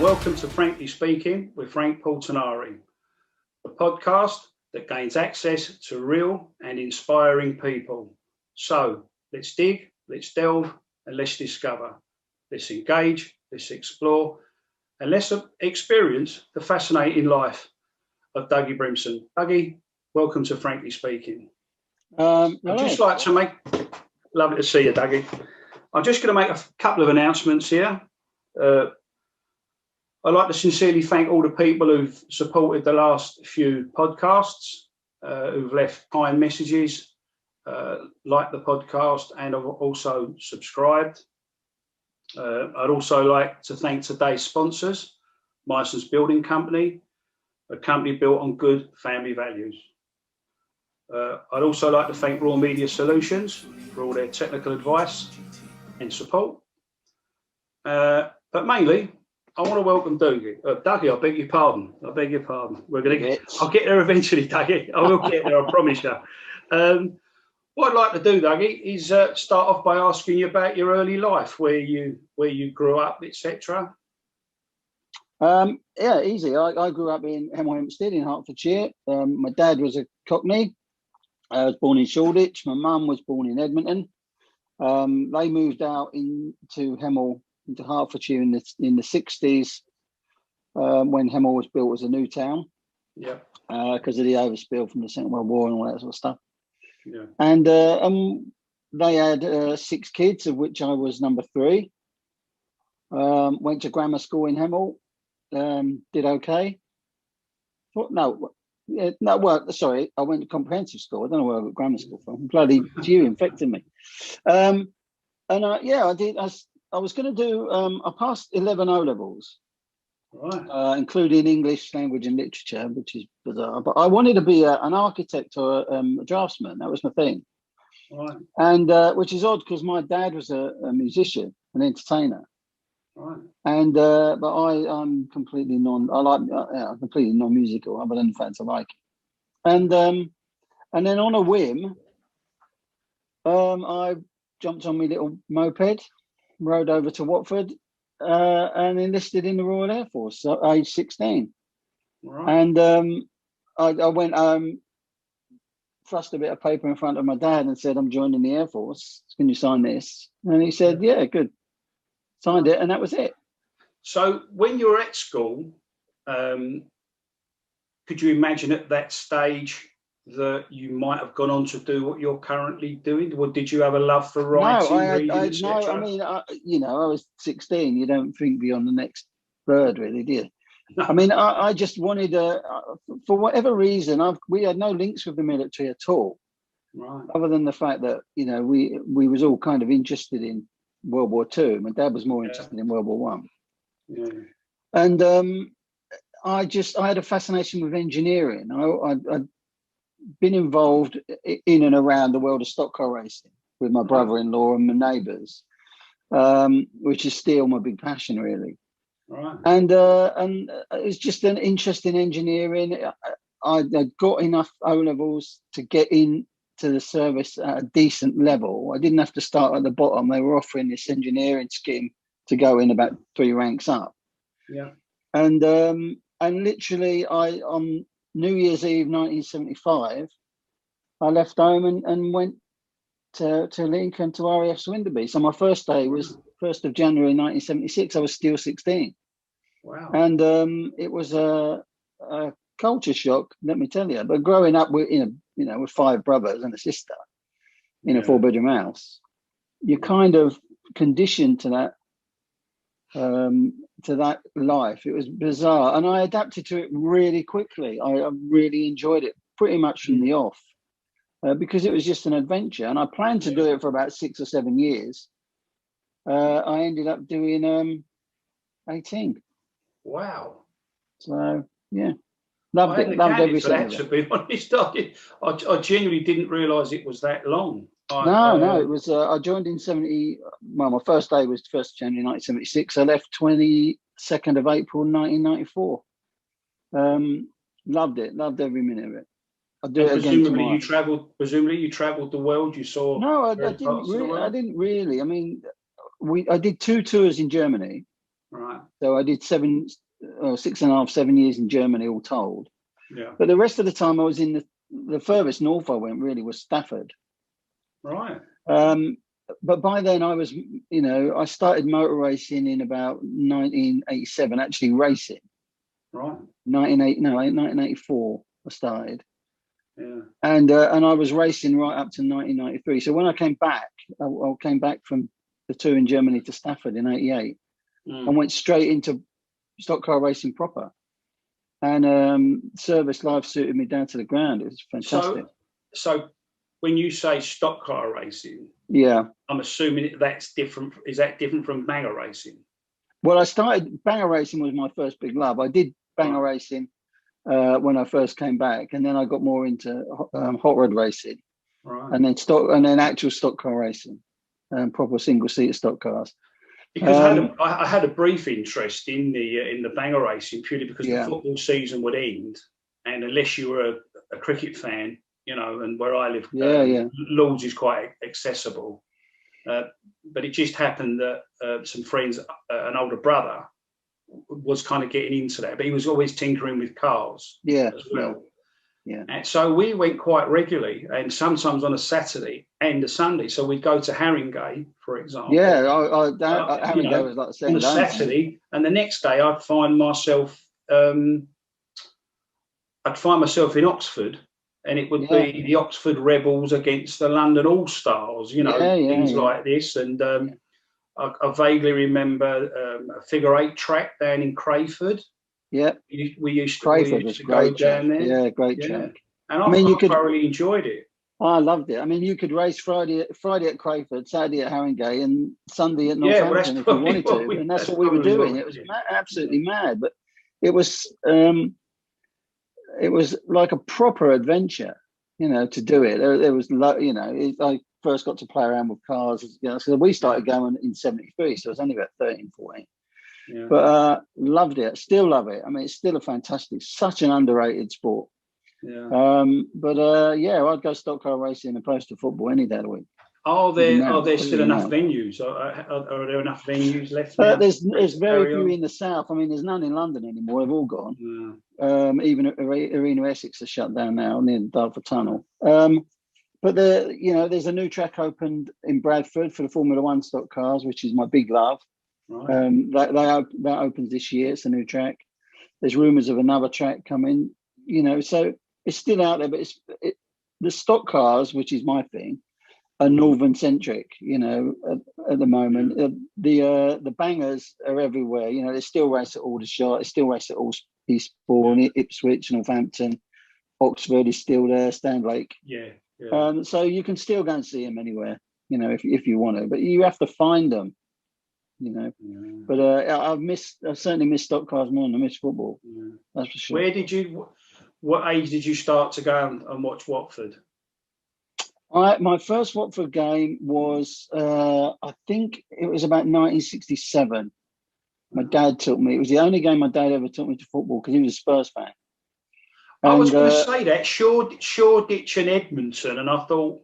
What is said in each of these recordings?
welcome to Frankly Speaking with Frank Portinari, the podcast that gains access to real and inspiring people. So let's dig, let's delve, and let's discover. Let's engage, let's explore, and let's experience the fascinating life of Dougie Brimson. Dougie, welcome to Frankly Speaking. I'd just like to make, lovely to see you, Dougie. I'm just going to make a couple of announcements here. I'd like to sincerely thank all the people who've supported the last few podcasts, who've left kind messages, liked the podcast, and have also subscribed. I'd also like to thank today's sponsors, Myson's Building Company, a company built on good family values. I'd also like to thank Raw Media Solutions for all their technical advice and support. But mainly, I want to welcome Dougie. Dougie, I beg your pardon. I'll get there eventually, Dougie. I will get there, I promise you. What I'd like to do, Dougie, is start off by asking you about your early life, where you grew up, etc. Yeah, easy. I grew up in Hemel Hempstead in Hertfordshire. My dad was a Cockney. I was born in Shoreditch. My mum was born in Edmonton. They moved out into Hertfordshire in the 60s, when Hemel was built as a new town. Yeah. Because of the overspill from the Second World War and all that sort of stuff. Yeah. And they had 6 kids, of which I was number 3. Went to grammar school in Hemel. Did okay. Sorry, I went to comprehensive school. I don't know where I got grammar school from. Bloody you infected me. I did. I was going to do. I passed 11 O levels, right, including English language and literature, which is bizarre. But I wanted to be an architect or a draftsman. That was my thing. Right. And which is odd because my dad was a musician, an entertainer. Right. And but I'm completely completely non-musical, other than the fact I like it. And then on a whim, I jumped on my little moped, rode over to Watford, and enlisted in the Royal Air Force at age 16. Right. And I went thrust a bit of paper in front of my dad and said, "I'm joining the Air Force. Can you sign this?" And he said, "Yeah, good." Signed it, and that was it. So when you were at school, could you imagine at that stage that you might have gone on to do what you're currently doing? Or did you have a love for writing, reading, etc.? No, I mean, I was 16. You don't think beyond the next bird, really, do you? No. I mean, I just wanted for whatever reason, we had no links with the military at all, right, other than the fact that, we was all kind of interested in World War II. My dad was more interested in World War One. Yeah. And I had a fascination with engineering. I'd been involved in and around the world of stock car racing with my brother-in-law and my neighbours, which is still my big passion, really. Right. And it was just an interest in engineering. I got enough O levels to get in to the service at a decent level. I didn't have to start at the bottom. They were offering this engineering scheme to go in about 3 ranks up. Yeah. And literally, on New Year's Eve 1975, I left home and went to Lincoln to RAF Swinderby. So my first day was 1st of January 1976. I was still 16. Wow. And it was a culture shock, let me tell you. But growing up with 5 brothers and a sister in a 4-bedroom house, you're kind of conditioned to that life. It was bizarre, and I adapted to it really quickly. I really enjoyed it pretty much from the off, because it was just an adventure, and I planned to do it for about 6 or 7 years. I ended up doing 18. Wow. So yeah, loved every second of it. To be honest, I genuinely didn't realise it was that long. No, it was. I joined in 70. Well, my first day was 1st of January 1976. I left 22nd of April 1994. Loved it. Loved every minute of it. I'd do it again tomorrow. Presumably, you travelled the world. You saw. No, I didn't really. I mean, I did 2 tours in Germany. Right. So I did 6.5, 7 years in Germany, all told. Yeah. But the rest of the time I was in the furthest north I went really was Stafford. Right. But by then I was, I started motor racing in about 1987, actually racing. Right. 1984 I started. Yeah. And I was racing right up to 1993. So when I came back, I came back from the tour in Germany to Stafford in '88 and went straight into stock car racing proper. And service life suited me down to the ground. It was fantastic. So when you say stock car racing, yeah, I'm assuming that's different. Is that different from banger racing? Well, banger racing was my first big love. I did banger racing when I first came back, and then I got more into hot rod racing, and then actual stock car racing, proper single seater stock cars. Because I had a brief interest in the banger racing purely because the football season would end, and unless you were a cricket fan, and where I live, Lords is quite accessible. But it just happened that some friends, an older brother, was kind of getting into that, but he was always tinkering with cars as well. Yeah. And so we went quite regularly, and sometimes on a Saturday and a Sunday. So we'd go to Haringey, for example. Yeah, Haringey was like the second on Saturday, and the next day I'd find myself in Oxford, and it would be the Oxford Rebels against the London All Stars, things like this. And I vaguely remember a figure eight track down in Crayford. Yeah, we used to go down there. Yeah, great track. And I thoroughly enjoyed it. I loved it. I mean, you could race Friday at Crayford, Saturday at Haringey, and Sunday at Northampton if you wanted to. And that's what we were doing. It was absolutely mad, but it was like a proper adventure, to do it. There was, I first got to play around with cars. So we started going in '73, so it was only about 13, 14. Yeah. But loved it. Still love it. I mean, it's still such an underrated sport. Yeah. I'd go stock car racing opposed to football any day of the week. Are there still enough venues? Are there enough venues left? There's very few in the south. I mean, there's none in London anymore. They've all gone. Yeah. Even Arena Essex are shut down now near the Dartford Tunnel. But there's a new track opened in Bradford for the Formula One stock cars, which is my big love. Right. That opens this year. It's a new track. There's rumours of another track coming. So it's still out there, but the stock cars, which is my thing, are northern centric. At the moment, the bangers are everywhere. They still race at Aldershot. They still race at Eastbourne, Ipswich, Northampton. Oxford is still there. Standlake. Yeah. So you can still go and see them anywhere. If you want to, but you have to find them. But I've certainly missed stock cars more than I miss football. Yeah. That's for sure. What age did you start to go and watch Watford? My first Watford game was, I think it was about 1967. My dad took me. It was the only game my dad ever took me to football because he was a Spurs fan. I was going to say that Shoreditch and Edmonton, and I thought.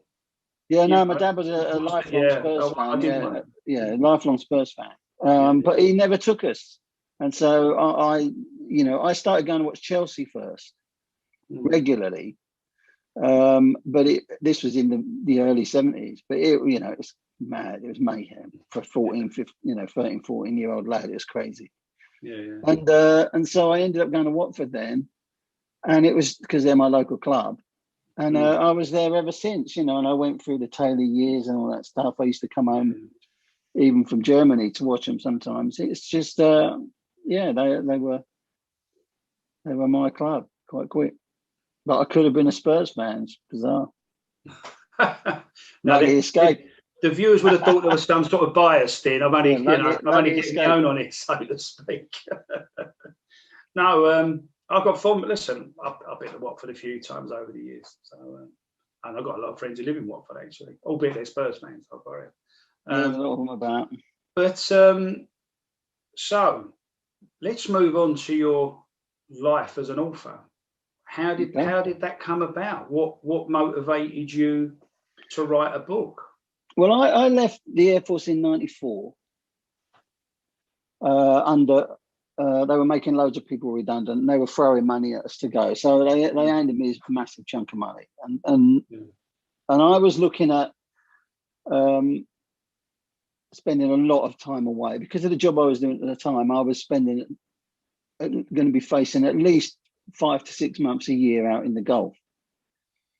Yeah, no, my dad was a lifelong Spurs fan. Lifelong Spurs fan. But he never took us, and so I started going to watch Chelsea first regularly. But this was in the early 70s. But it was mad. It was mayhem for 13, 14-year-old lad. It was crazy. Yeah. And so I ended up going to Watford then, and it was because they're my local club. And I was there ever since, and I went through the Taylor years and all that stuff. I used to come home even from Germany to watch them sometimes. It's just, they were my club quite quick. But I could have been a Spurs fan. It's bizarre. The viewers would have thought there was some sort of bias there. I'm only getting my own on it, so to speak. No, I've got fun. Listen, I've been to Watford a few times over the years, so and I've got a lot of friends who live in Watford actually, albeit they're Spurs fans. I've got it. A lot of them about. But so let's move on to your life as an author. How did that come about? What motivated you to write a book? Well, I left the Air Force in '94. under. They were making loads of people redundant. And they were throwing money at us to go. So they handed me this massive chunk of money, and I was looking at spending a lot of time away because of the job I was doing at the time. I was going to be facing at least 5 to 6 months a year out in the Gulf.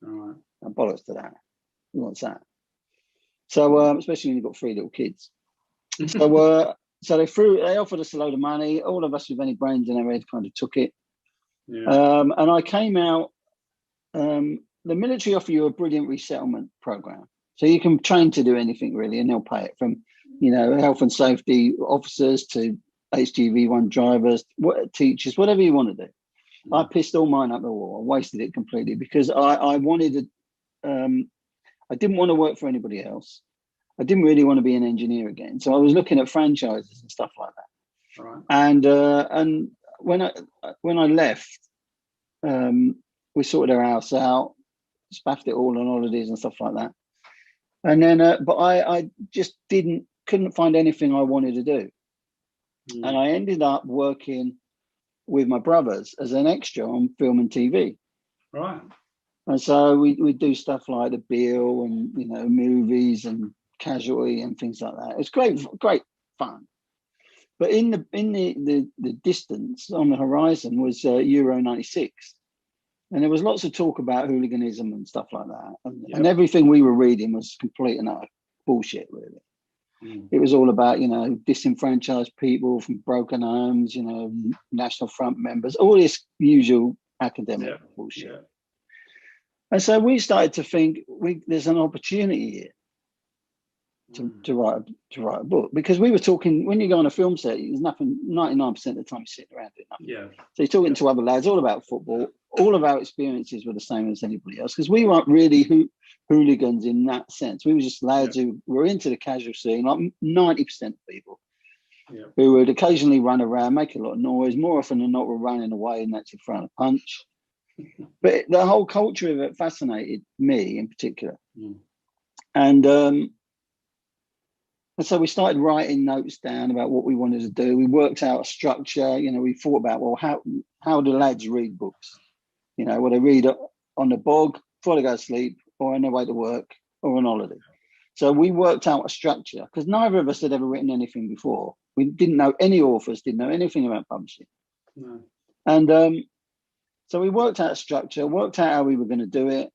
All right. And bollocks to that. Who wants that? So especially when you've got 3 little kids. So they offered us a load of money. All of us with any brains in our head kind of took it. Yeah. And I came out. The military offer you a brilliant resettlement program, so you can train to do anything really, and they'll pay it from, health and safety officers to HGV1 drivers, teachers, whatever you want to do. Yeah. I pissed all mine up the wall. I wasted it completely because I wanted to. I didn't want to work for anybody else. I didn't really want to be an engineer again. So I was looking at franchises and stuff like that. Right. And when I left, we sorted our house out, spaffed it all on holidays and stuff like that. And then, but I just couldn't find anything I wanted to do. Mm. And I ended up working with my brothers as an extra on film and TV. Right. And so we do stuff like The Bill and, movies and Casualty and things like that. It's great fun. But in the distance on the horizon was Euro 96. And there was lots of talk about hooliganism and stuff like that. And everything we were reading was complete and utter bullshit, really. Mm. It was all about, disenfranchised people from broken homes, National Front members, all this usual academic bullshit. Yeah. And so we started to think there's an opportunity here to write a book, because we were talking, when you go on a film set, there's nothing, 99% of the time you're sitting around doing nothing. Yeah. So you're talking to other lads all about football. All of our experiences were the same as anybody else, because we weren't really hooligans in that sense. We were just lads who were into the casual scene, like 90% of people who would occasionally run around, make a lot of noise. More often than not, were running away and actually throwing a punch. But the whole culture of it fascinated me in particular. Mm. And so we started writing notes down about what we wanted to do. We worked out a structure. We thought about, well, how do lads read books? Will they read on the bog before they go to sleep, or on their way to work, or on holiday? So we worked out a structure, because neither of us had ever written anything before. We didn't know any authors, didn't know anything about publishing. No. And so we worked out a structure, worked out how we were going to do it,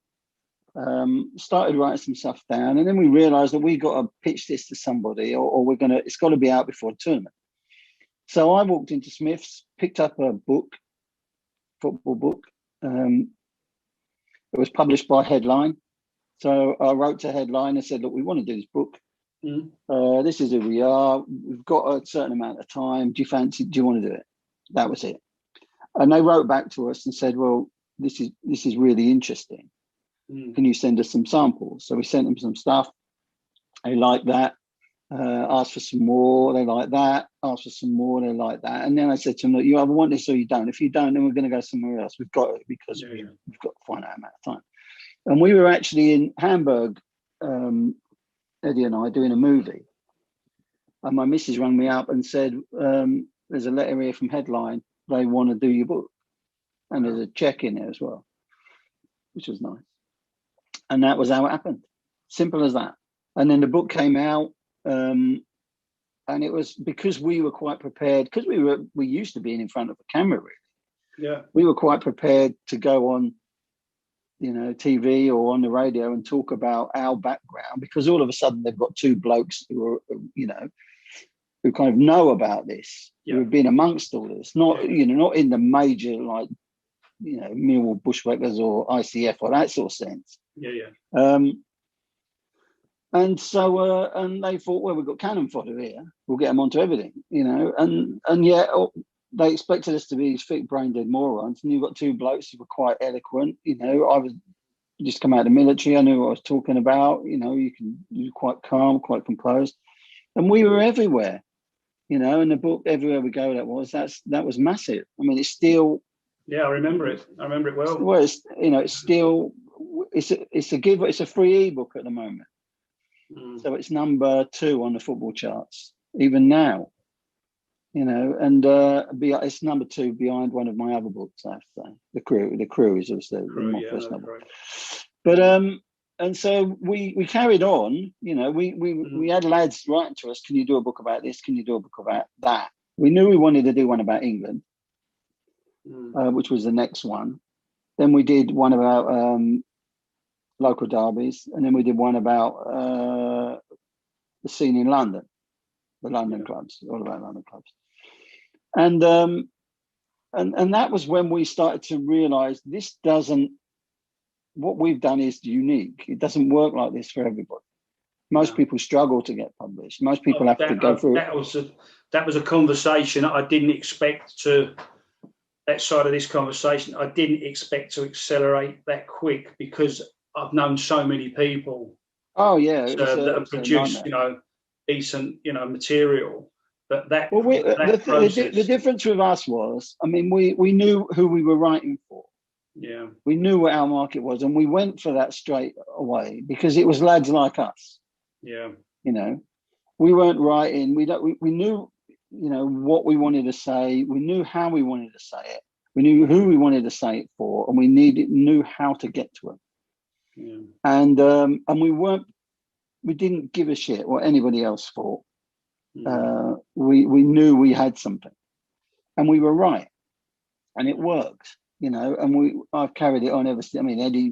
started writing some stuff down, and then we realised that we got to pitch this to somebody, or it's got to be out before a tournament. So I walked into Smith's, picked up a book, football book. It was published by Headline. So I wrote to Headline and said, look, we want to do this book. Mm. This is who we are. We've got a certain amount of time. Do you want to do it? That was it. And they wrote back to us and said, well, this is really interesting. Mm. Can you send us some samples? So we sent them some stuff. They liked that. Asked for some more. They liked that. Asked for some more. They liked that. And then I said to them, look, you either want this or you don't. If you don't, then we're going to go somewhere else. We've got it, because we've got to find out amount of time. And we were actually in Hamburg, Eddie and I, doing a movie. And my missus rang me up and said, there's a letter here from Headline. They want to do your book. And there's a check in there as well, which was nice. And that was how it happened. Simple as that. And then the book came out. And it was because we were quite prepared, because we used to being in front of a camera, really. Yeah. We were quite prepared to go on, TV or on the radio and talk about our background, because all of a sudden they've got 2 blokes who are, who kind of know about this, who have been amongst all this, not in the major, like, Millwall Bushwhackers or ICF or that sort of sense. Yeah, yeah. And so, and they thought, well, we've got cannon fodder here. We'll get them onto everything, and yet they expected us to be these thick brain dead morons. And you've got 2 blokes who were quite eloquent. I was just come out of the military. I knew what I was talking about. You're quite calm, quite composed. And we were everywhere, and the book, everywhere we go, that was massive. I mean, it's still. Yeah, I remember it. I remember it well. Well, it's still, it's a free ebook at the moment. Mm. So it's number 2 on the football charts, even now. you know, and it's number 2 behind one of my other books, I have to say. The Crew is also my first novel. But and so we carried on, you know, we had lads writing to us, can you do a book about this? Can you do a book about that? We knew we wanted to do one about England, which was the next one. Then we did one about local derbies, and then we did one about the scene in London, the London clubs, all about London clubs. And that was when we started to realise what we've done is unique. It doesn't work like this for everybody. Most people struggle to get published. Most people have to go through. That was a conversation I didn't expect to. That side of this conversation, I didn't expect to accelerate that quick, because I've known so many people. Oh yeah, that have produced, you know, decent, you know, material. But that. Well, the difference with us was, I mean, we knew who we were writing for. Yeah. We knew what our market was, and we went for that straight away because it was lads like us. Yeah. You know, we weren't writing. We knew, you know, what we wanted to say. We knew how we wanted to say it. We knew who we wanted to say it for, and we knew how to get to it. Yeah. And we didn't give a shit what anybody else thought. We knew we had something, and we were right, and it worked. You know, and I've carried it on ever since. I mean, Eddie,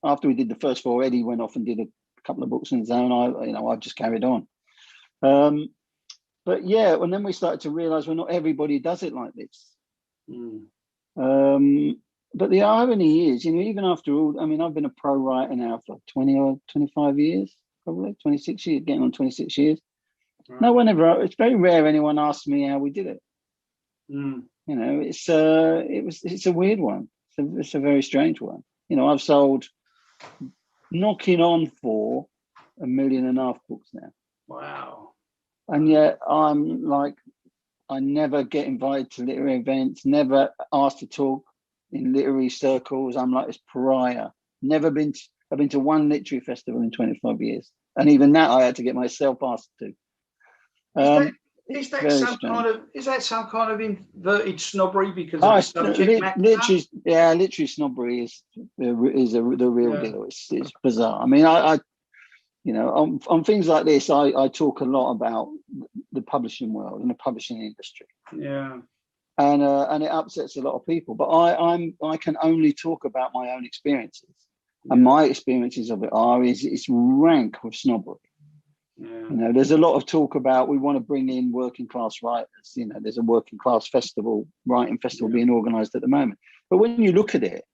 after we did the first 4, Eddie went off and did a couple of books on his own. I've just carried on. But yeah, and then we started to realise, well, not everybody does it like this. But the irony is, you know, even after all, I mean, I've been a pro writer now for 20 or 25 years, probably 26 years, getting on 26 years. Right. No one ever. It's very rare anyone asks me how we did it. You know, it's a weird one. It's a very strange one. You know, I've sold knocking on for 1.5 million books now. Wow. And yet I'm like, I never get invited to literary events, never asked to talk in literary circles. I'm like this pariah. I've been to one literary festival in 25 years. And even that I had to get myself asked to. Is that some kind of inverted snobbery because of the subject matter? Literary snobbery is the real deal. It's bizarre. I mean, I you know, on things like this, I talk a lot about the publishing world and the publishing industry. Yeah. And it upsets a lot of people. But I can only talk about my own experiences, and my experiences of it it's rank with snobbery. Yeah. You know, there's a lot of talk about we want to bring in working class writers. You know, there's a working class writing festival being organised at the moment. But when you look at it,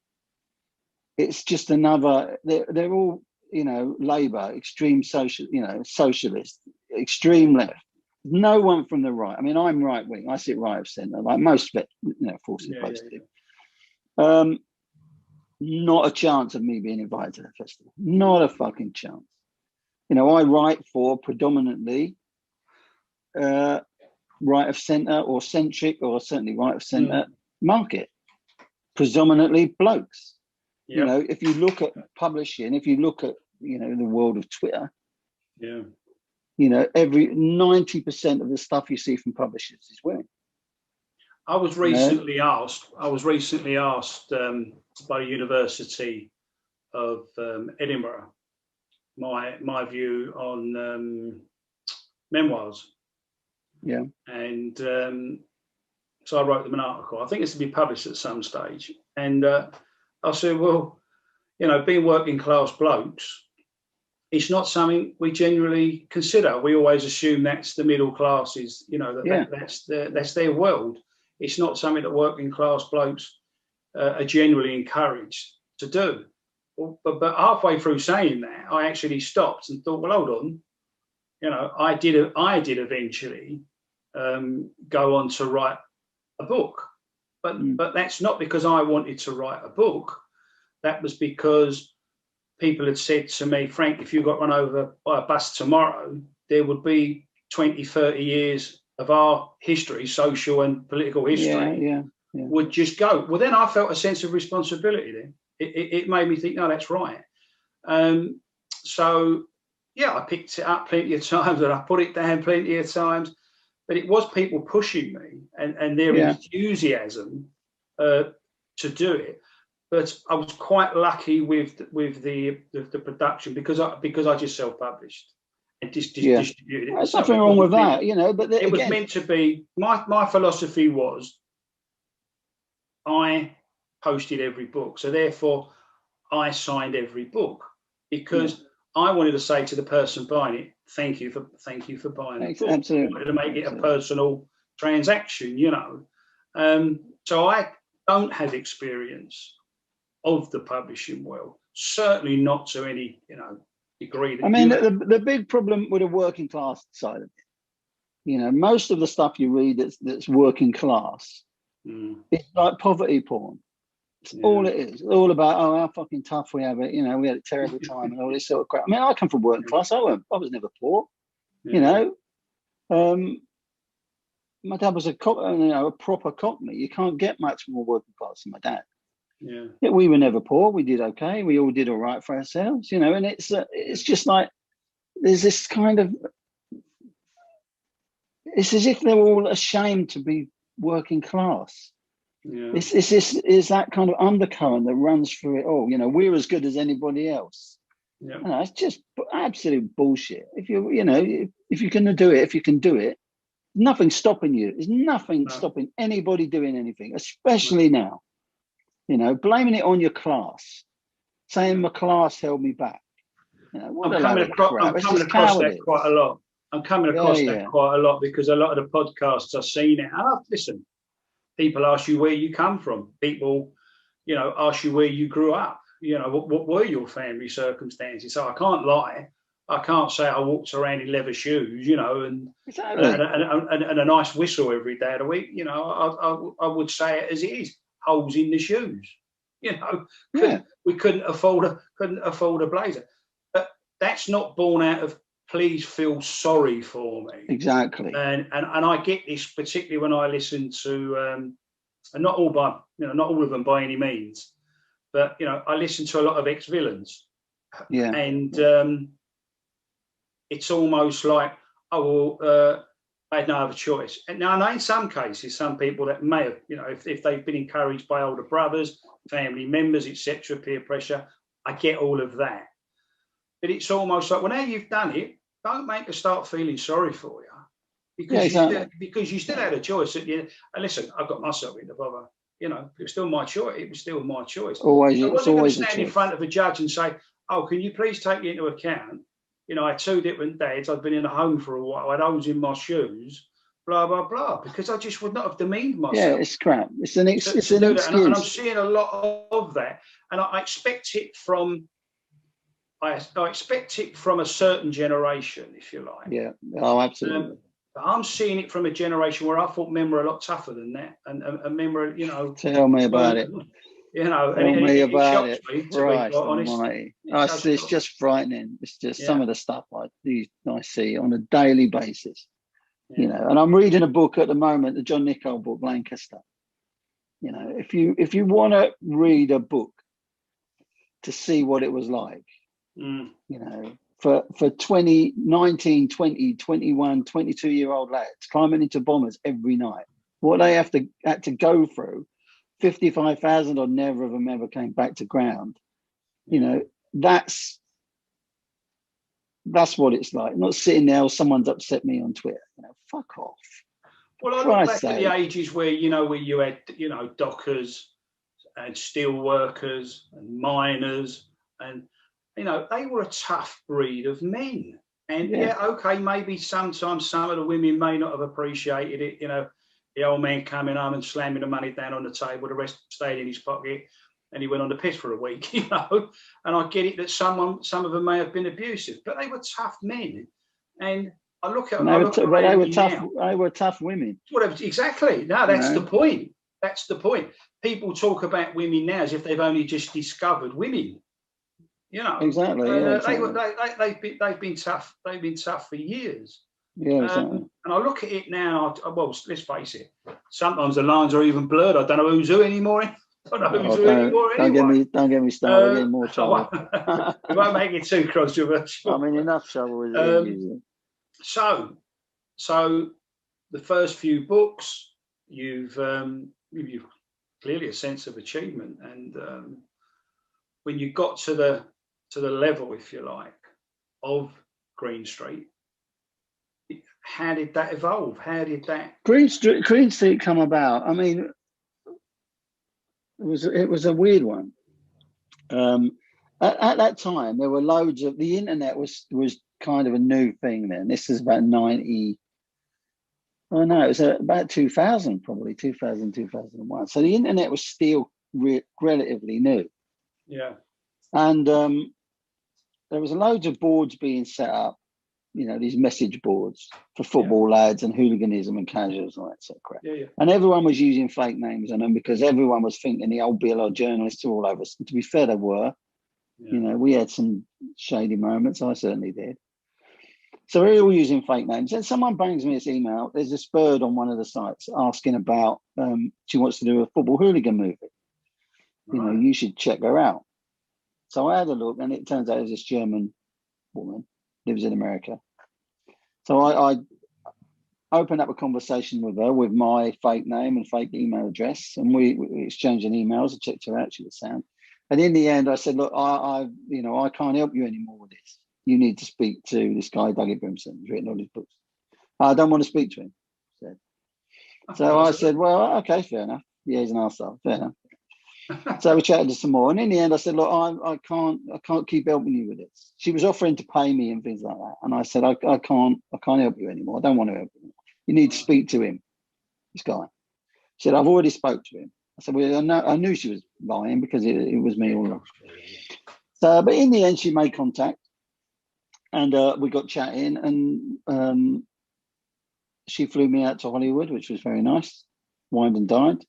it's just another. They're all, you know, Labour, extreme social, you know, socialist, extreme left. No one from the right. I mean, I'm right wing. I sit right of centre, like most, you know, forces supposed to do. Not a chance of me being invited to the festival. Not a fucking chance. You know, I write for predominantly right of centre or centric, or certainly right of centre market. Predominantly blokes. Yep. You know, if you look at publishing, if you look at, you know, the world of Twitter, you know, every 90% of the stuff you see from publishers is women. I was recently asked by the University of Edinburgh my view on memoirs. Yeah. And so I wrote them an article. I think it's to be published at some stage. And I said, well, you know, being working class blokes, it's not something we generally consider. We always assume that's the middle classes, you know, that's their world. It's not something that working class blokes are generally encouraged to do. But halfway through saying that, I actually stopped and thought, well, hold on. You know, I did eventually go on to write a book. But that's not because I wanted to write a book. That was because people had said to me, Frank, if you got run over by a bus tomorrow, there would be 20, 30 years of our history, social and political history, would just go. Well, then I felt a sense of responsibility then. It made me think, no, that's right. So, yeah, I picked it up plenty of times and I put it down plenty of times. but it was people pushing me and their enthusiasm to do it. But I was quite lucky with the production because I just self-published and distributed it. There's nothing wrong with that, you know. But it was meant to be. My philosophy was I posted every book, so therefore I signed every book because I wanted to say to the person buying it, thank you for buying the book. Absolutely. I wanted to make it a personal transaction, you know. So I don't have experience of the publishing world, certainly not to any, you know, degree. I mean, the big problem with the working class side of it, you know, most of the stuff you read that's working class, it's like poverty porn. It's all it is. It's all about, oh, how fucking tough we have it. You know, we had a terrible time and all this sort of crap. I mean, I come from working class. I was never poor. You know, my dad was a proper Cockney. You can't get much more working class than my dad. Yeah, we were never poor. We did okay. We all did all right for ourselves. You know, and it's just like there's this kind of. It's as if they're all ashamed to be working class. Yeah. It's that kind of undercurrent that runs through it all. You know, we're as good as anybody else. Yeah. You know, it's just absolute bullshit. If you're going to do it, if you can do it, nothing's stopping you. There's nothing stopping anybody doing anything, especially now. You know, blaming it on your class, saying my class held me back. You know, I'm coming across that quite a lot. I'm coming across that quite a lot because a lot of the podcasts I've seen it. And listen, people ask you where you come from. People, you know, ask you where you grew up. You know, what were your family circumstances? So I can't lie. I can't say I walked around in leather shoes, you know, and a nice whistle every day of the week. You know, I would say it as it is. Holes in the shoes, you know. We couldn't afford a blazer. But that's not born out of please feel sorry for me. Exactly. And I get this particularly when I listen to and not all of them by any means, but you know, I listen to a lot of ex-villains. Yeah. And it's almost like, oh well, I had no other choice. And now, in some cases, some people that may have, you know, if they've been encouraged by older brothers, family members, etc., peer pressure, I get all of that. But it's almost like, well, now you've done it, don't make us start feeling sorry for you, because you still had a choice. And listen, I got myself into bother. You know, it was still my choice. It was still my choice. Always, I wasn't going to stand in front of a judge and say, "Oh, can you please take into account? You know, I had two different dads. I'd been in a home for a while. I had holes in my shoes, blah, blah, blah," because I just would not have demeaned myself. Yeah, it's crap. It's an excuse. And I'm seeing a lot of that. And I expect it from a certain generation, if you like. Yeah. Oh, absolutely. But I'm seeing it from a generation where I thought men were a lot tougher than that. And men were, you know. Tell me about it. You know, Tell me about it. Me, to be quite honest. It's just frightening. It's just some of the stuff I see on a daily basis. Yeah. You know, and I'm reading a book at the moment, the John Nicol book, Lancaster. You know, if you want to read a book to see what it was like, you know, for 19, 20, 21, 22-year-old lads climbing into bombers every night, what they had to go through. 55,000 or never of them ever came back to ground. You know, that's what it's like. Not sitting there, someone's upset me on Twitter. You know, fuck off. Well, I look back at the ages where you had, you know, dockers and steel workers and miners, and you know, they were a tough breed of men. And okay, maybe sometimes some of the women may not have appreciated it, you know. The old man coming home and slamming the money down on the table, the rest stayed in his pocket, and he went on the piss for a week, you know. And I get it that some of them may have been abusive, but they were tough men. And I look at them. They were tough women. Whatever, exactly. No, that's the point. That's the point. People talk about women now as if they've only just discovered women. You know, exactly. They've been tough. They've been tough for years. Yeah, exactly. And I look at it now. Well, let's face it. Sometimes the lines are even blurred. I don't know who's who anymore. Don't get me started. Getting more trouble. We won't make it too controversial. I'm in enough trouble with it. So the first few books, you've clearly a sense of achievement, and when you got to the level, if you like, of Green Street, how did that evolve? How did that Green Street come about? I mean, it was a weird one. At that time, there were loads of the internet was kind of a new thing then. This is about 90. Oh no, it was about 2000, probably 2000, 2001. So the internet was still relatively new. Yeah. And there was loads of boards being set up, you know, these message boards for football lads and hooliganism and casuals and all that sort of crap. Yeah. And everyone was using fake names on them because everyone was thinking the old BLR journalists are all over us. And to be fair, they were. Yeah. You know, we had some shady moments. I certainly did. So we're all using fake names. And someone bangs me this email. There's this bird on one of the sites asking about, she wants to do a football hooligan movie. Right. You know, you should check her out. So I had a look, and it turns out it was this German woman, lives in America. So I opened up a conversation with her with my fake name and fake email address, and we exchanged emails. I checked her out; she was sound. And in the end, I said, "Look, I can't help you anymore with this. You need to speak to this guy, Dougie Brimson, who's written all these books. I don't want to speak to him." Said. So I said, "Well, okay, fair enough. Yeah, he's an arsehole. Fair enough." So we chatted some more, and in the end, I said, "Look, I can't keep helping you with this." She was offering to pay me and things like that, and I said, "I can't help you anymore. I don't want to help you. You need to speak to him, this guy." She said, "I've already spoke to him." I said, "Well, I knew she was lying because it was me all along." So, but in the end, she made contact, and we got chatting, and she flew me out to Hollywood, which was very nice, wined and dined,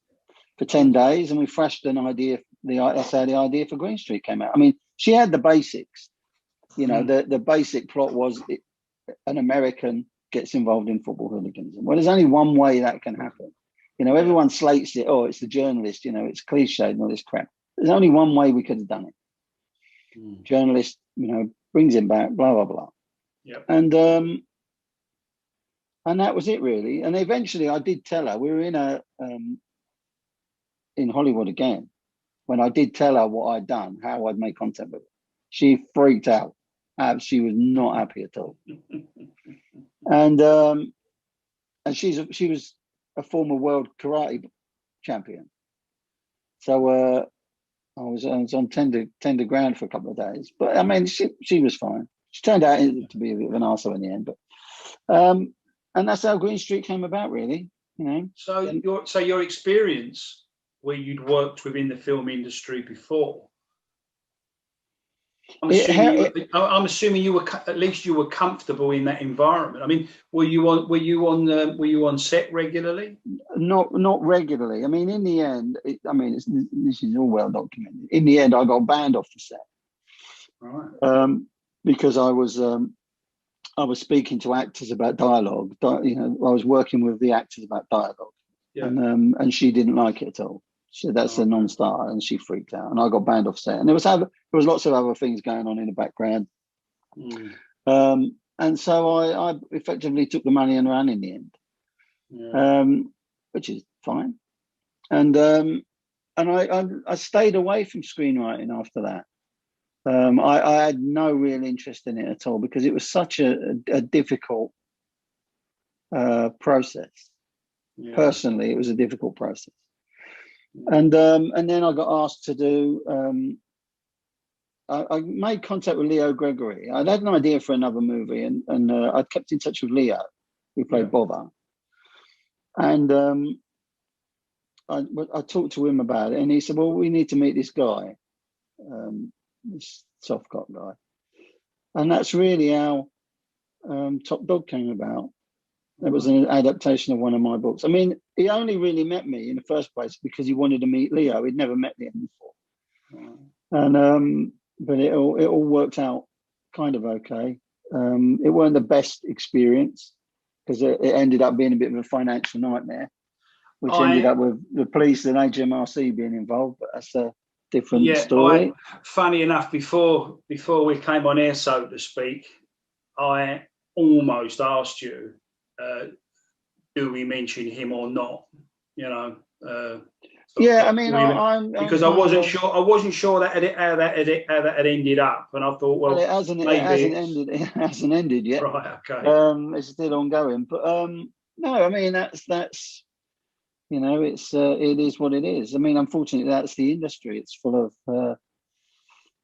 for 10 days, and we thrashed an idea. That's how the idea for Green Street came out. I mean, she had the basics. You know, the basic plot was an American gets involved in football hooliganism. Well, there's only one way that can happen. You know, everyone slates it. Oh, it's the journalist. You know, it's cliched and all this crap. There's only one way we could have done it. Journalist, you know, brings him back. Blah blah blah. Yep. And that was it really. And eventually, I did tell her we were in Hollywood again. When I did tell her what I'd done, how I'd made contact with her, she freaked out. She was not happy at all. And she was a former world karate champion. So I was on tender ground for a couple of days. But I mean, she was fine. She turned out to be a bit of an arsehole in the end. But and that's how Green Street came about, really. You know. So your experience, where you'd worked within the film industry before, I'm assuming you were at least you were comfortable in that environment. I mean, were you on set regularly? Not regularly. I mean, in the end, this is all well documented. In the end, I got banned off the set, right? Because I was speaking to actors about dialogue. You know, I was working with the actors about dialogue, and she didn't like it at all. She said that's a non-starter, and she freaked out, and I got banned off set. And there was lots of other things going on in the background, and so I effectively took the money and ran in the end, which is fine. And I stayed away from screenwriting after that. I had no real interest in it at all because it was such a difficult process. Yeah. Personally, it was a difficult process. And then I got asked to do. I made contact with Leo Gregory. I'd had an idea for another movie, and I'd kept in touch with Leo, who played Bother. And I talked to him about it, and he said, "Well, we need to meet this guy, this soft cop guy," and that's really how Top Dog came about. It was an adaptation of one of my books. I mean, he only really met me in the first place because he wanted to meet Leo. He'd never met Liam before. And but it all worked out kind of okay. It weren't the best experience because it ended up being a bit of a financial nightmare, which ended up with the police and HMRC being involved. But that's a different story. Funny enough, before we came on air, so to speak, I almost asked you, do we mention him or not? You know. Yeah, I mean, because I wasn't sure that how that had ended up, and I thought, well, it hasn't ended. It hasn't ended yet. Right. Okay. It's still ongoing, but no, I mean that's you know, it is what it is. I mean, unfortunately, that's the industry. It's full of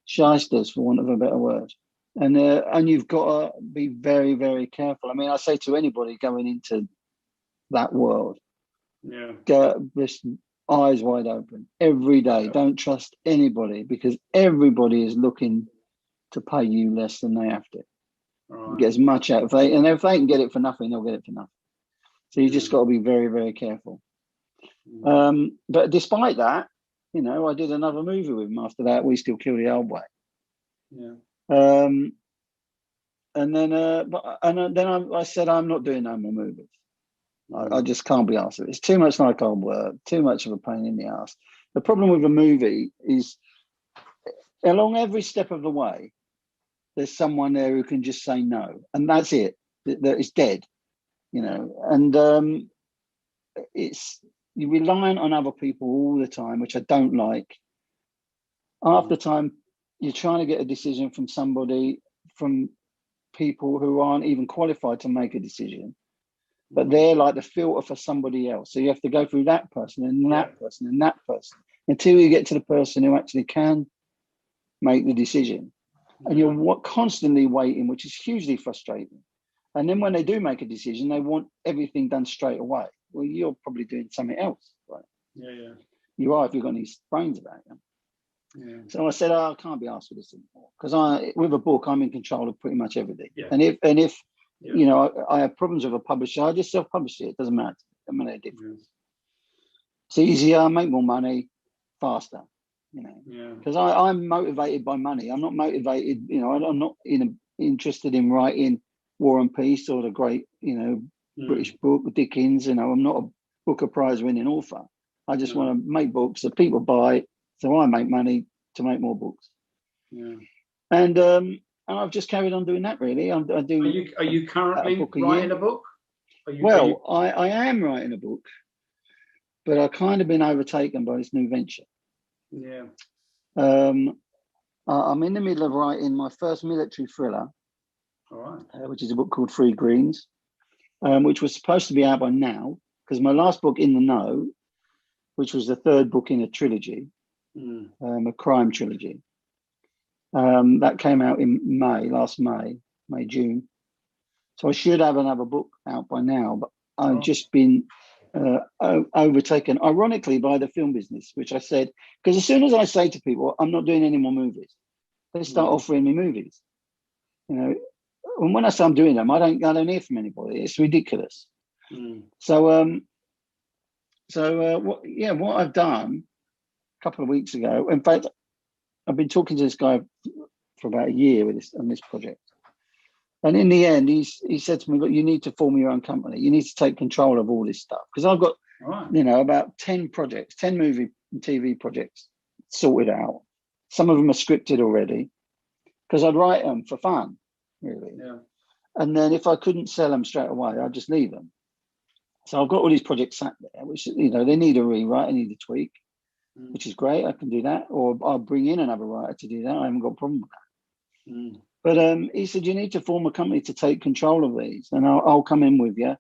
shysters, for want of a better word, and you've got to be very, very careful. I mean, I say to anybody going into that world, just eyes wide open every day. Don't trust anybody, because everybody is looking to pay you less than they have to. Right. Get as much out if they can get it for nothing, they'll get it for nothing. So you just got to be very, very careful. But despite that, you know, I did another movie with him after that. We Still Kill the Old Way. Yeah. And then I said, I'm not doing no more movies. I just can't be asked. It's too much like old work, too much of a pain in the ass. The problem with a movie is, along every step of the way, there's someone there who can just say no, and that's it. That it's dead, you know. And you're reliant on other people all the time, which I don't like. Half the time, you're trying to get a decision from people who aren't even qualified to make a decision. But they're like the filter for somebody else. So you have to go through that person and that person and that person until you get to the person who actually can make the decision. And you're constantly waiting, which is hugely frustrating. And then when they do make a decision, they want everything done straight away. Well, you're probably doing something else, right? Yeah. You are, if you've got any brains about you. Yeah. So I said, I can't be asked for this anymore, because with a book, I'm in control of pretty much everything. Yeah. And if you know, I have problems with a publisher, I just self-publish it. It doesn't matter. It doesn't make a difference. It's easier, make more money, faster. You know, because I'm motivated by money. I'm not motivated. You know, I'm not interested in writing War and Peace or the great, you know, British book, Dickens. You know, I'm not a Booker Prize-winning author. I just want to make books that people buy, so I make money to make more books. Yeah. And I've just carried on doing that, really. I do. Are you currently writing a book? I am writing a book, but I've kind of been overtaken by this new venture. Yeah. I'm in the middle of writing my first military thriller, which is a book called Three Greens, which was supposed to be out by now, because my last book, In the Know, which was the third book in a trilogy, a crime trilogy, that came out in May, June. So I should have another book out by now, but I've just been overtaken, ironically, by the film business, which I said, because as soon as I say to people, I'm not doing any more movies, they start offering me movies. You know, and when I say I'm doing them, I don't hear from anybody. It's ridiculous. So what I've done a couple of weeks ago, in fact, I've been talking to this guy for about a year on this project. And in the end, he said to me, look, you need to form your own company. You need to take control of all this stuff. Because I've got, you know, about 10 projects, 10 movie and TV projects sorted out. Some of them are scripted already, because I'd write them for fun, really. Yeah. And then if I couldn't sell them straight away, I'd just leave them. So I've got all these projects sat there, which, you know, they need a rewrite, they need a tweak, which is great. I can do that. Or I'll bring in another writer to do that. I haven't got a problem with that. But he said, you need to form a company to take control of these, and I'll come in with you.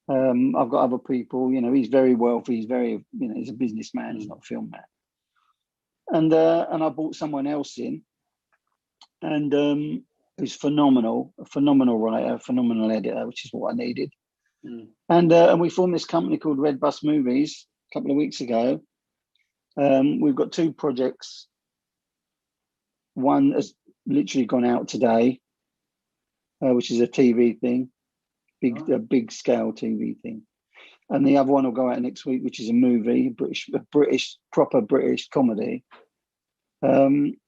I've got other people, you know, he's very wealthy. He's very, you know, he's a businessman. He's not a film man. And I brought someone else in, and who's phenomenal, a phenomenal writer, a phenomenal editor, which is what I needed. And we formed this company called Red Bus Movies a couple of weeks ago. We've got 2 projects. One has literally gone out today, which is a TV thing, a big scale TV thing, and the other one will go out next week, which is a movie, proper British comedy. And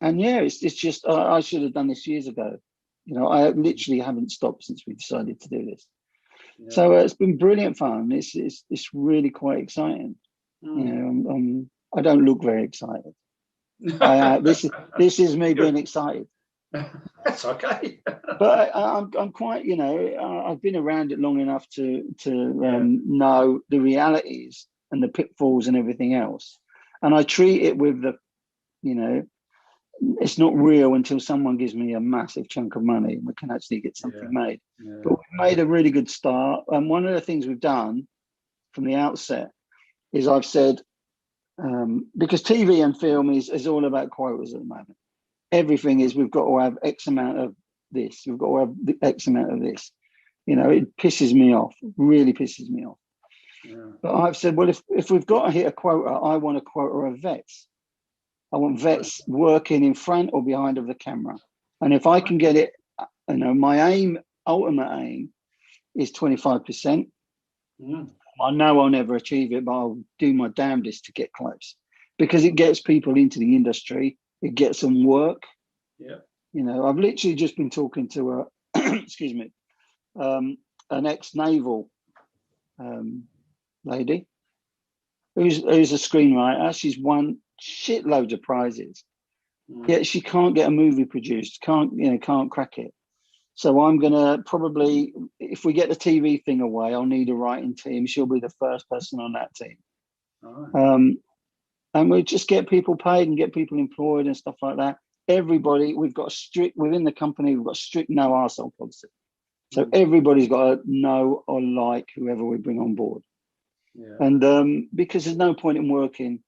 yeah, it's just I should have done this years ago. You know, I literally haven't stopped since we decided to do this. Yeah. So it's been brilliant fun. It's really quite exciting. You know, I don't look very excited. This is me being excited. That's okay. But I'm quite, I've been around it long enough to know the realities and the pitfalls and everything else. And I treat it with it's not real until someone gives me a massive chunk of money and we can actually get something made. Yeah. But we've made a really good start. And one of the things we've done from the outset is I've said, because TV and film is all about quotas at the moment. Everything is, we've got to have X amount of this. We've got to have the X amount of this. It pisses me off, really pisses me off. Yeah. But I've said, well, if we've got to hit a quota, I want a quota of vets. I want vets working in front or behind of the camera. And if I can get it, my ultimate aim is 25%. Mm. I know I'll never achieve it, but I'll do my damnedest to get close because it gets people into the industry. It gets them work. Yeah. I've literally just been talking to excuse me, an ex-naval lady who's a screenwriter. She's won shitloads of prizes, yet she can't get a movie produced. Can't crack it. So I'm gonna probably, if we get the TV thing away, I'll need a writing team. She'll be the first person on that team. Right. And we just get people paid and get people employed and stuff like that. Everybody, we've got within the company, we've got strict no arsehole policy. So everybody's got to know or like whoever we bring on board. Yeah. And because there's no point in working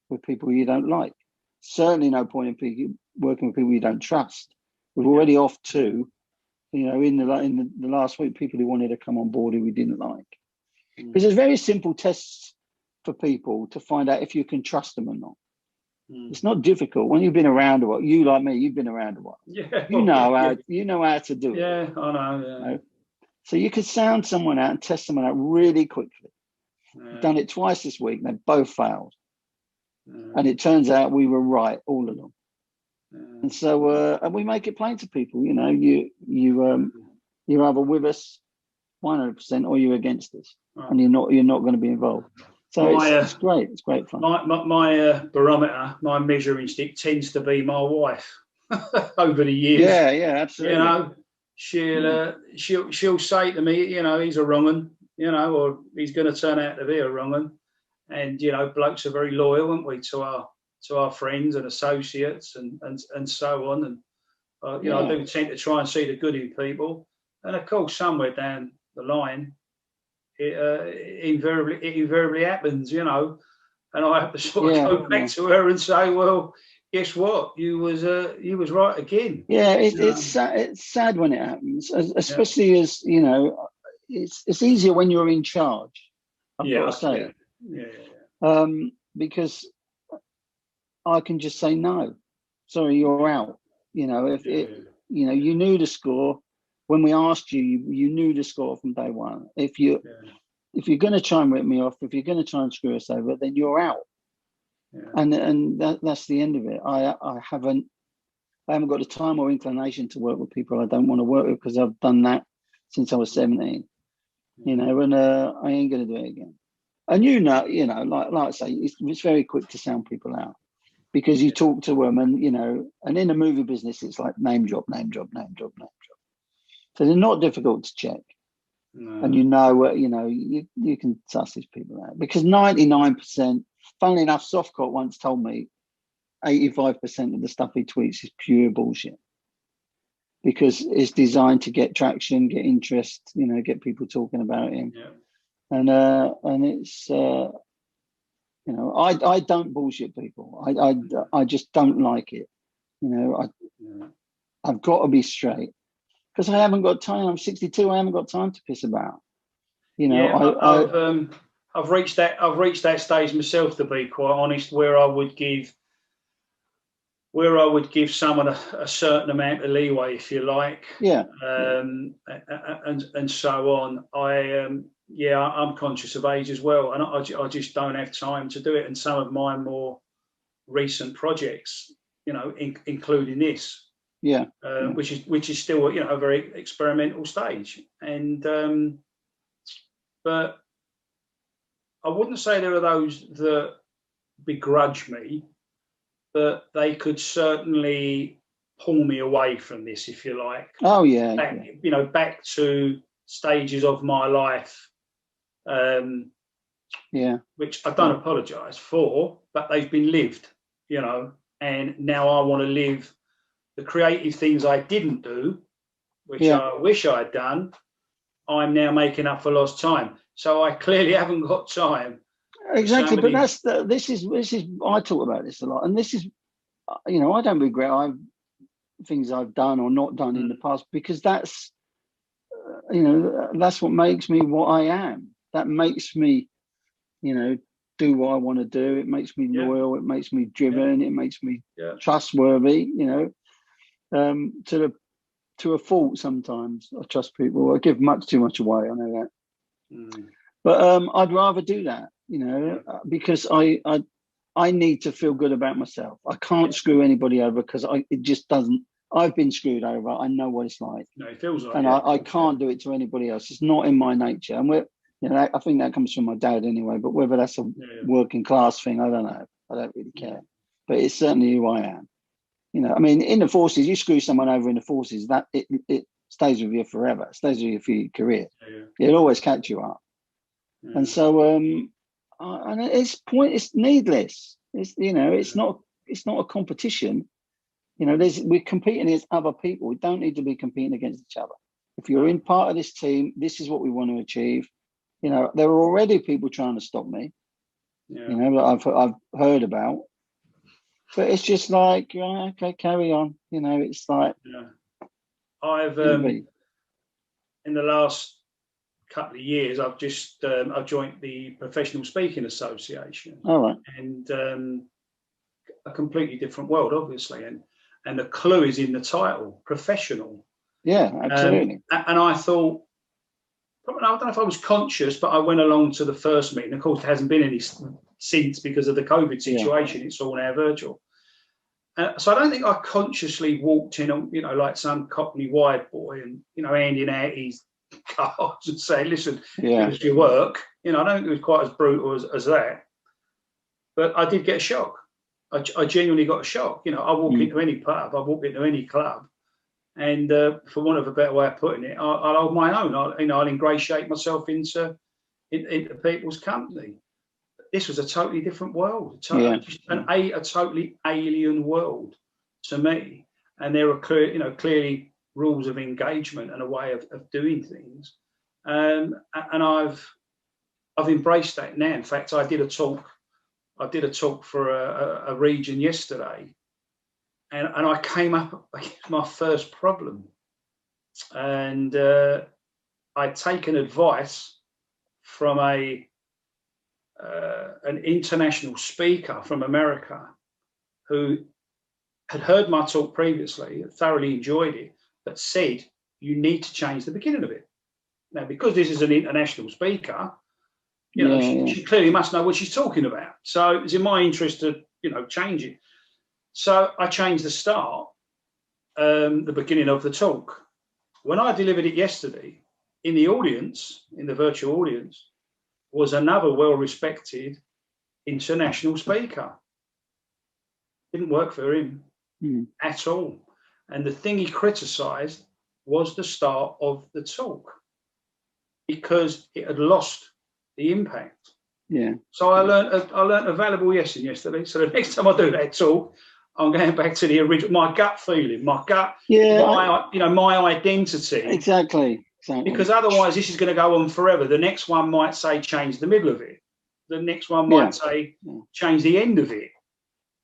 with people you don't like. Certainly no point in working with people you don't trust. We've already off two, in the last week, people who wanted to come on board who we didn't like. Because there's very simple tests for people to find out if you can trust them or not. It's not difficult. When you've been around a while, you like me, you've been around a while. Yeah. You know how to do it. Yeah, I know. Yeah. So you could sound someone out and test someone out really quickly. Yeah. Done it twice this week, and they both failed. Yeah. And it turns out we were right all along. Yeah. And so and we make it plain to people, you're either with us 100% or you're against us, and you're not going to be involved. So it's great. It's great fun. My barometer, my measuring stick tends to be my wife over the years. Yeah, absolutely. She'll say to me, he's a wrong un, or he's going to turn out to be a wrong un. And blokes are very loyal, aren't we, to our friends and associates and so on. And I do tend to try and see the good in people. And of course, somewhere down the line, it invariably happens, and I have to sort of go back to her and say, well, guess what, you was right again. Yeah, it's sad when it happens, especially as it's easier when you're in charge, I've got to say. Because I can just say no, sorry, you're out. If you knew the score. When we asked you, you knew the score from day one. If you're going to try and rip me off, if you're going to try and screw us over, then you're out. Yeah. And that's the end of it. I haven't got the time or inclination to work with people I don't want to work with because I've done that since I was 17. And I ain't going to do it again. And like I say, it's very quick to sound people out because you talk to them, and and in the movie business, it's like name drop, name drop, name drop, name drop. So they're not difficult to check. No. And you can suss these people out because 99%, funnily enough, Softcott once told me 85% of the stuff he tweets is pure bullshit because it's designed to get traction, get interest, get people talking about him. Yeah. And it's I don't bullshit people. I just don't like it. I've got to be straight. Because I haven't got time. I'm 62. I haven't got time to piss about. I've reached that stage myself, to be quite honest, where I would give someone a certain amount of leeway, if you like. Yeah. And so on. I'm conscious of age as well, and I just don't have time to do it. And some of my more recent projects, including this. Yeah. Which is still a very experimental stage, and but I wouldn't say there are those that begrudge me, but they could certainly pull me away from this, if you like. Oh yeah, Back, back to stages of my life, which I don't apologise for, but they've been lived, and now I want to live the creative things I didn't do, which I wish I'd done. I'm now making up for lost time. So I clearly haven't got time. Exactly, but this is I talk about this a lot, and this is, I don't regret things I've done or not done in the past, because that's, that's what makes me what I am. That makes me, do what I want to do. It makes me loyal. It makes me driven. It makes me trustworthy. To a fault sometimes. I trust people. I give much too much away. I know that. But I'd rather do that, because I need to feel good about myself. I can't screw anybody over, because it just doesn't. I've been screwed over. I know what it's like. No, it feels like. And I can't do it to anybody else. It's not in my nature. And I think that comes from my dad anyway. But whether that's a working class thing, I don't know. I don't really care. But it's certainly who I am. I mean, in the forces, you screw someone over in the forces, that it stays with you forever. It stays with you for your career. It'll always catch you up. And so, and it's needless. It's not a competition. We're competing against other people. We don't need to be competing against each other. If you're in part of this team, this is what we want to achieve. There are already people trying to stop me. That I've heard about. But it's just like, okay, carry on. It's like. I've in the last couple of years, I've just I've joined the Professional Speaking Association. All right. And a completely different world, obviously, and the clue is in the title, professional. Yeah, absolutely. And I thought, I don't know if I was conscious, but I went along to the first meeting. Of course, there hasn't been any since because of the COVID situation. It's all now virtual. So I don't think I consciously walked in on, like some Cockney wide boy and, handing out his cards and saying, listen, give us your work. I don't think it was quite as brutal as that. But I did get a shock. I genuinely got a shock. I walk into any pub, I walk into any club, and for want of a better way of putting it, I'll hold my own. I'll ingratiate myself into people's company. This was a totally different world, a totally alien world to me. And there are clearly rules of engagement and a way of doing things. And I've embraced that now. In fact, I did a talk for a region yesterday, and I came up with my first problem. And I'd taken advice from an international speaker from America who had heard my talk previously, thoroughly enjoyed it, but said, you need to change the beginning of it. Now, because this is an international speaker, she clearly must know what she's talking about. So it's in my interest to, change it. So I changed the start, the beginning of the talk. When I delivered it yesterday, in the audience, in the virtual audience, was another well-respected international speaker. Didn't work for him at all. And the thing he criticised was the start of the talk because it had lost the impact. Yeah. So I learned a valuable lesson yesterday. So the next time I do that talk, I'm going back to the original, my gut feeling, my identity. Exactly. Because otherwise, this is going to go on forever. The next one might say change the middle of it. The next one might say change the end of it.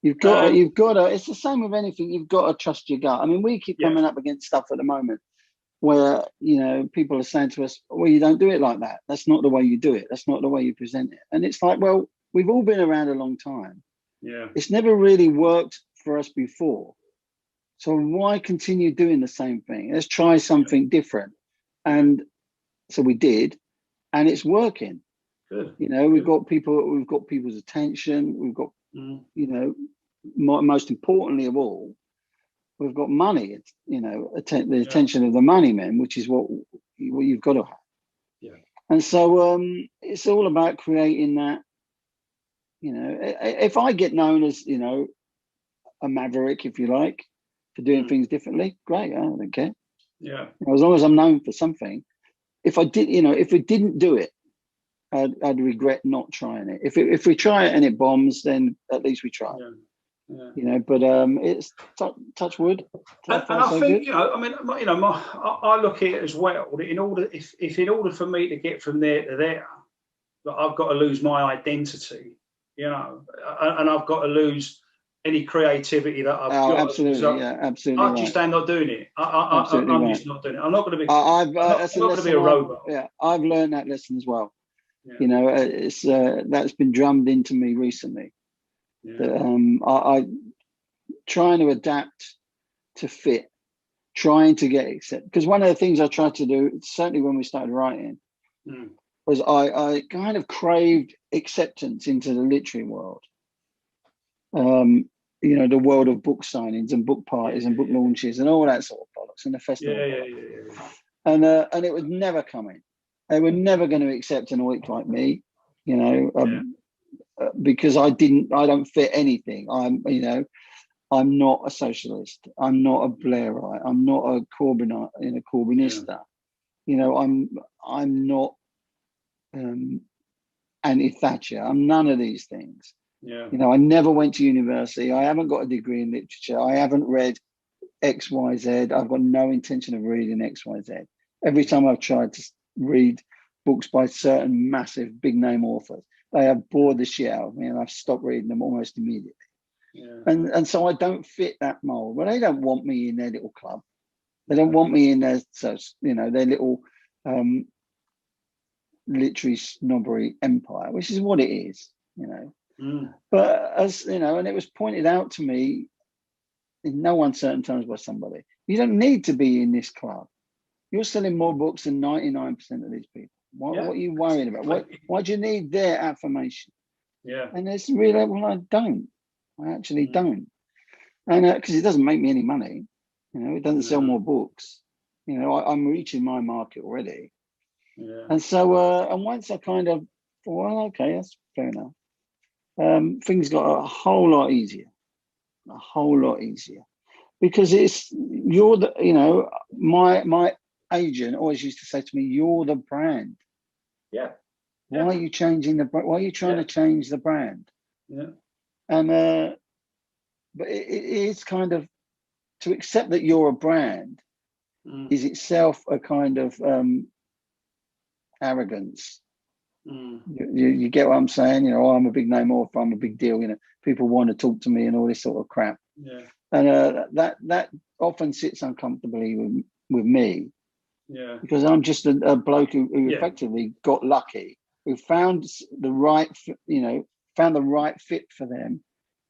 You've got to. It's the same with anything. You've got to trust your gut. I mean, we keep coming up against stuff at the moment where people are saying to us, "Well, you don't do it like that. That's not the way you do it. That's not the way you present it." And it's like, well, we've all been around a long time. Yeah, it's never really worked for us before. So why continue doing the same thing? Let's try something different. And so we did, and it's working. Good. We've got people's attention. We've got, most importantly of all, we've got money. The attention of the money men, which is what you've got to have. Yeah. And so it's all about creating that. If I get known as a maverick, if you like, for doing things differently, great. I don't care. Yeah. As long as I'm known for something. If I did, if we didn't do it, I'd regret not trying it. If we try it and it bombs, then at least we try. Yeah. But it's touch wood. And I think, I mean, I look at it as well. That in order for me to get from there to there, that I've got to lose my identity, and I've got to lose any creativity that I've got. Absolutely, absolutely. I just am not doing it. I'm just not doing it. I'm not going to be. I'm not going to be a robot. I've learned that lesson as well. Yeah. It's that's been drummed into me recently. Yeah. That I trying to adapt to fit, trying to get accepted. Because one of the things I tried to do, certainly when we started writing, was I kind of craved acceptance into the literary world. The world of book signings and book parties and book launches and all that sort of bollocks and the festival. Yeah. And it was never coming. They were never going to accept an oik like me, because I don't fit anything. I'm not a socialist. I'm not a Blairite. I'm not a Corbynista. I'm not anti-Thatcher. I'm none of these things. Yeah. I never went to university. I haven't got a degree in literature. I haven't read X, Y, Z. I've got no intention of reading X, Y, Z. Every time I've tried to read books by certain massive big name authors, they have bored the shit out of me, and I've stopped reading them almost immediately. Yeah. And so I don't fit that mold. Well, they don't want me in their little club. They don't want me in their their little literary snobbery empire, which is what it is, But as and it was pointed out to me in no uncertain terms by somebody, you don't need to be in this club. You're selling more books than 99% of these people. What are you worrying about? Why do you need their affirmation? Yeah. And it's really, well, I don't. I actually don't. And because it doesn't make me any money, it doesn't sell more books. I'm reaching my market already. Yeah. And so, and once I kind of thought, well, okay, that's fair enough. Things got a whole lot easier, because my agent always used to say to me, "You're the brand." Yeah. Why are you changing why are you trying to change the brand? Yeah. And but it is kind of, to accept that you're a brand is itself a kind of arrogance. You get what I'm saying? I'm a big name author, I'm a big deal. People want to talk to me and all this sort of crap. Yeah. And that often sits uncomfortably with me. Yeah. Because I'm just a bloke who effectively got lucky, who found the right fit for them.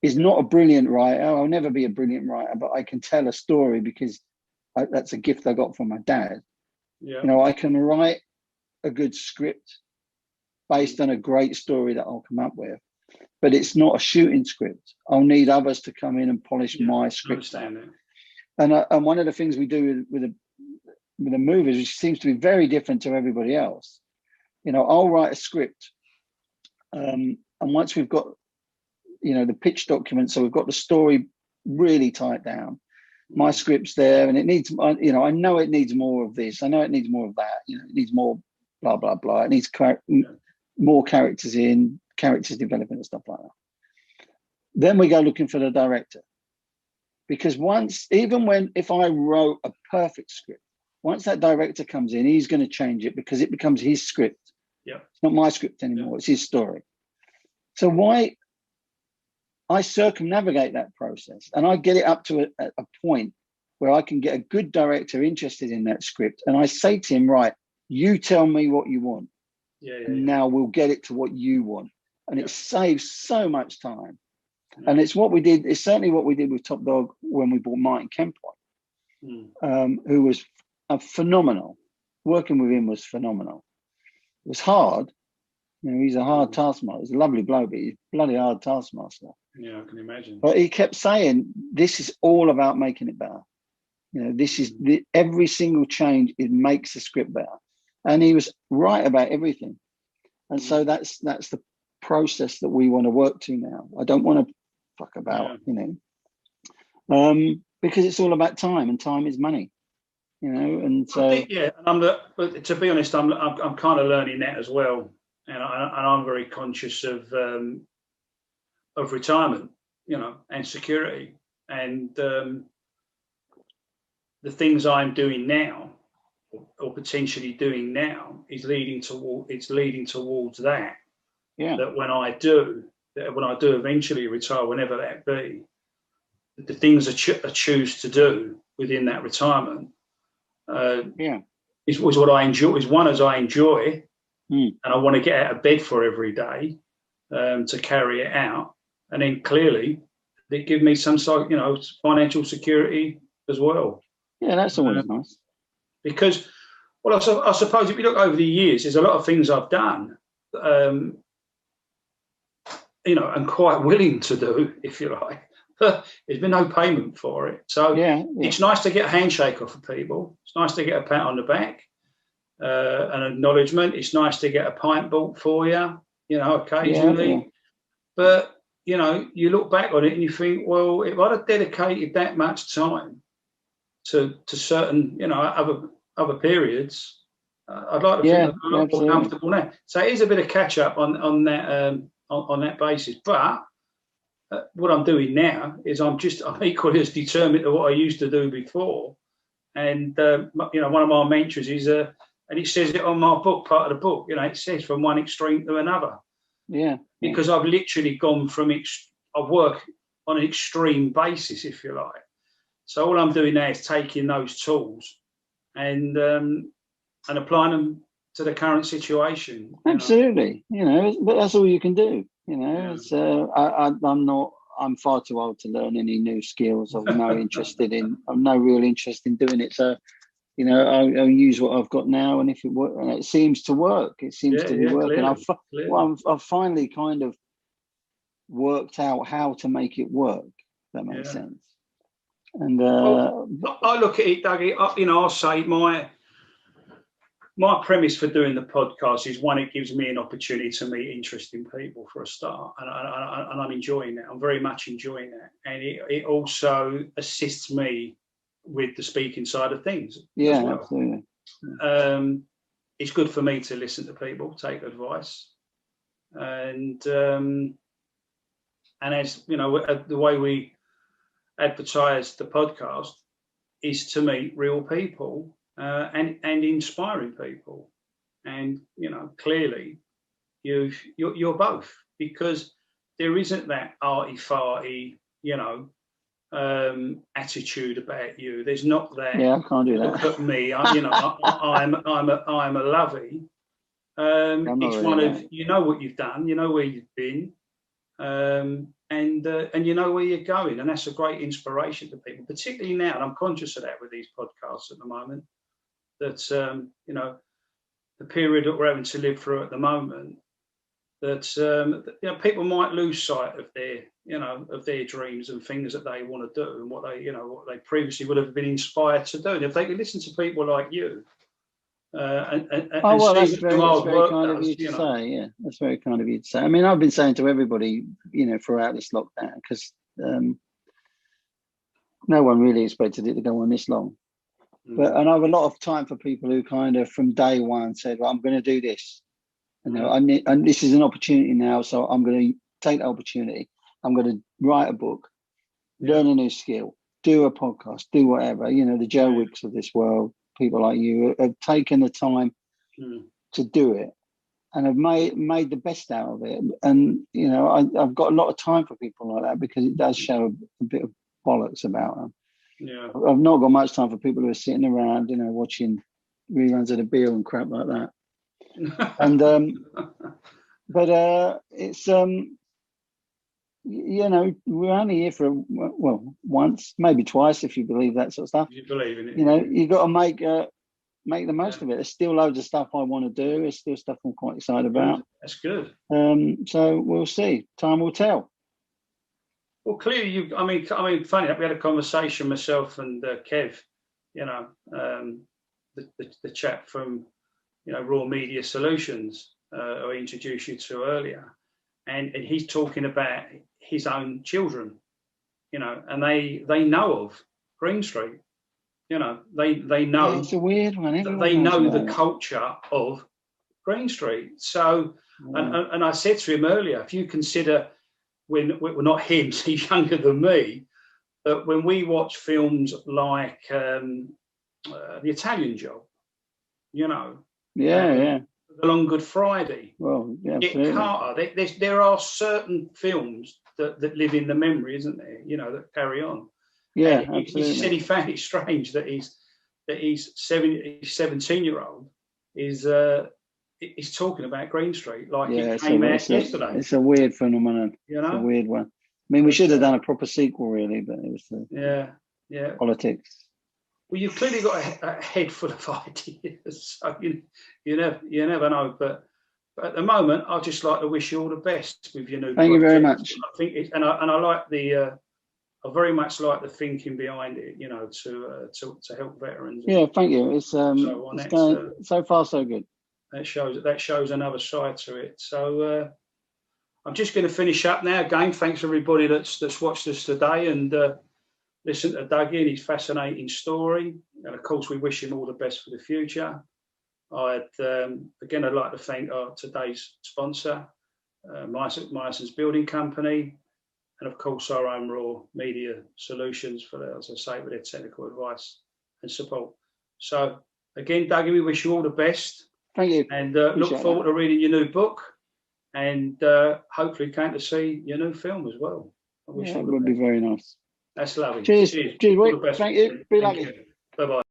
Is not a brilliant writer. I'll never be a brilliant writer, but I can tell a story because that's a gift I got from my dad. Yeah. I can write a good script based on a great story that I'll come up with, but it's not a shooting script. I'll need others to come in and polish my script. I understand that. And one of the things we do with the movies, which seems to be very different to everybody else, I'll write a script, and once we've got the pitch document, so we've got the story really tight down, my script's there, and it needs I know it needs more of this, I know it needs more of that, it needs more blah blah blah, it needs more characters development and stuff like that. Then we go looking for the director, because if I wrote a perfect script, once that director comes in, he's going to change it because it becomes his script. Yeah. It's not my script anymore. It's his story. So why I circumnavigate that process, and I get it up to a point where I can get a good director interested in that script, and I say to him, right, you tell me what you want. Now we'll get it to what you want. And it saves so much time. Yeah. And it's certainly what we did with Top Dog when we bought Martin Kempoy, who was phenomenal. Working with him was phenomenal. It was hard. He's a hard taskmaster. He's a lovely bloke, but he's a bloody hard taskmaster. Yeah, I can imagine. But he kept saying, this is all about making it better. This is every single change, it makes the script better. And he was right about everything. And so that's the process that we want to work to now. I don't want to fuck about, because it's all about time, and time is money, you know. And so, but to be honest, I'm kind of learning that as well, and I'm very conscious of retirement, you know, and security, and the things I'm doing now, or potentially doing now, is leading towards that. yeah, That when I do eventually retire, whenever that be, the things I choose to do within that retirement, is what I enjoy. Is one, as I enjoy, and I want to get out of bed for every day to carry it out, and then clearly they give me some sort, you know, financial security as well. Yeah, that's always nice. Because, well, I suppose if you look over the years, there's a lot of things I've done, you know, and quite willing to do, if you like. There's been no payment for it. So it's nice to get a handshake off of people. It's nice to get a pat on the back, an acknowledgement. It's nice to get a pint bought for you, you know, occasionally. Yeah. But, you know, you look back on it and you think, well, if I'd have dedicated that much time to certain, you know, other periods, I'd like to think I'm a lot more comfortable now. So it is a bit of catch up on that basis. But what I'm doing now is I'm equally as determined to what I used to do before. And you know, one of my mantras is, and it says it on my book, part of the book. You know, it says from one extreme to another. Yeah. Because I've literally gone from I work on an extreme basis, if you like. So all I'm doing now is taking those tools and applying them to the current situation. Absolutely, you know, but that's all you can do. You know, it's, I'm far too old to learn any new skills. I've no real interest in doing it. So, you know, I'll use what I've got now, and if it works, and it seems to work, it seems to be working. I've finally kind of worked out how to make it work. If that makes sense. And I look at it, Dougie. You know, I'll say my premise for doing the podcast is, one, it gives me an opportunity to meet interesting people for a start, and I'm enjoying that. I'm very much enjoying that, and it also assists me with the speaking side of things. Yeah, well. Absolutely. It's good for me to listen to people, take advice, and as you know, the way we advertise the podcast is to meet real people. And inspiring people, and you know, clearly you're both, because there isn't that arty-farty, you know, attitude about you. There's not that. Yeah, I can't do that. Look at me, I'm a lovey. It's one of, you know what you've done, you know where you've been, and you know where you're going, and that's a great inspiration to people, particularly now. And I'm conscious of that with these podcasts at the moment. That you know, the period that we're having to live through at the moment, that you know, people might lose sight of their dreams and things that they want to do, and what they previously would have been inspired to do. And if they could listen to people like you, that's very kind of you to say. Yeah, that's very kind of you to say. I mean, I've been saying to everybody, you know, throughout this lockdown, because no one really expected it to go on this long. And I have a lot of time for people who kind of from day one said, well, I'm going to do this. You know, and this is an opportunity now, so I'm going to take the opportunity. I'm going to write a book, learn a new skill, do a podcast, do whatever. You know, the Joe Wicks of this world, people like you have taken the time to do it and have made the best out of it. And, you know, I've got a lot of time for people like that, because it does show a bit of bollocks about them. Yeah, I've not got much time for people who are sitting around, you know, watching reruns of The Beale and crap like that. And but it's you know, we're only here for once, maybe twice, if you believe that sort of stuff. You believe in it, you know. You got to make the most of it. There's still loads of stuff I want to do. There's still stuff I'm quite excited about. That's good. So we'll see. Time will tell. Well, clearly, I mean, funny enough, we had a conversation, myself and Kev, you know, the chap from, you know, Raw Media Solutions, I introduced you to earlier, and he's talking about his own children, you know, and they know of Green Street. You know, they know. Yeah, it's a weird one. They know the culture of Green Street. So, and I said to him earlier, if you consider well, not him, he's younger than me, but when we watch films like The Italian Job, you know, yeah, The Long Good Friday, well, yeah, Get Carter, there are certain films that live in the memory, isn't there? You know, that carry on. Yeah, and absolutely. He said he found it strange that his 17-year-old is talking about Green Street like it came out yesterday. It's a weird phenomenon. You know, it's a weird one. I mean, we should have done a proper sequel, really, but it was politics. Well, you've clearly got a head full of ideas, so you never know. But at the moment, I'd just like to wish you all the best with your new project. Thank you very much. I think I like I very much like the thinking behind it, you know, to help veterans. Yeah, thank you. It's going so far so good. That shows another side to it. So I'm just going to finish up now. Again, thanks everybody that's watched us today and listened to Dougie and his fascinating story. And of course, we wish him all the best for the future. I'd like to thank today's sponsor, Meisen's Building Company. And of course, our own Raw Media Solutions for, as I say, with their technical advice and support. So again, Dougie, we wish you all the best. Thank you. And look forward to reading your new book and hopefully going to see your new film as well. It would be very nice. That's lovely. Cheers. Cheers, Rick. Thank you. Be lucky. Bye-bye.